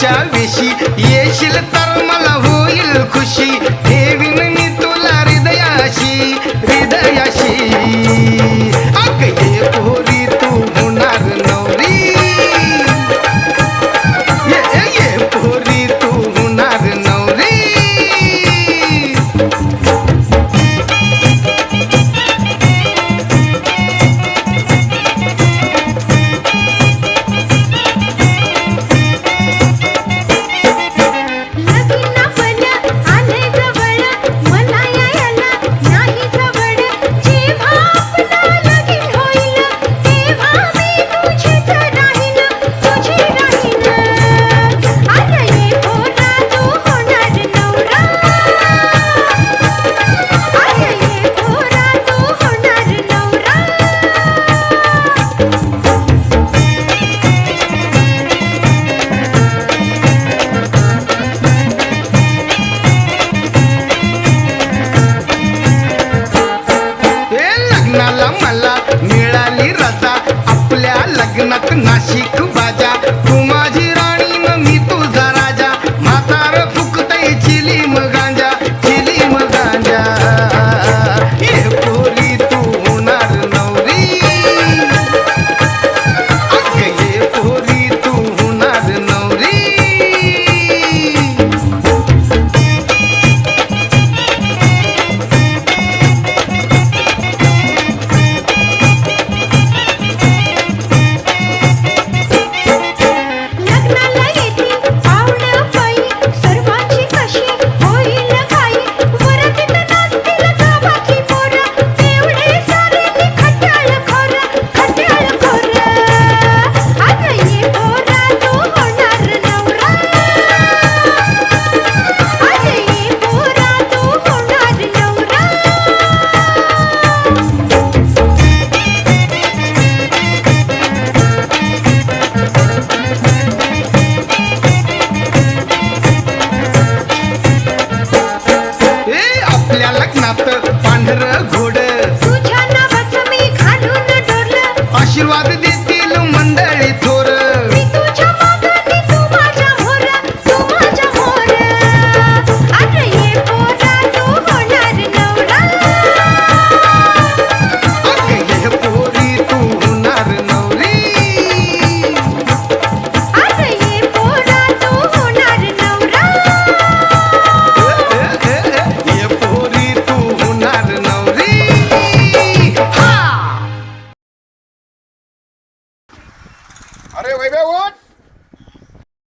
फुलांच्या वेशी येशील तर मला होईल खुशी ठेवीन मी तुला हृदयाशी हृदयाशी अग ये पोरी तू होणार नवरी ये पोरी तू होणार नवरी मला मिळाली रजा आपल्या लग्नात नाशिक बाजा तू माझी राणी न मी तुझा राजा म्हातार फुकतय चिलीम गांजा चिलीम गांजा ये पोरी तू होणार नवरी अग ये पोरी तू होणार नवरी पांढरं घोड तुझ्या नावाचं मी घालून डोरलं आशीर्वाद देतील मंडळी थोर मी तुझ्या मागाने तू माझ्या मोर तू माझ्या मोर अग ये पोरा तू होणार नवरा अग ये पोरी तू होणार नवरी अग ये पोरा तू होणार नवरा ये पोरी तू होणार नवरी अरे वैभव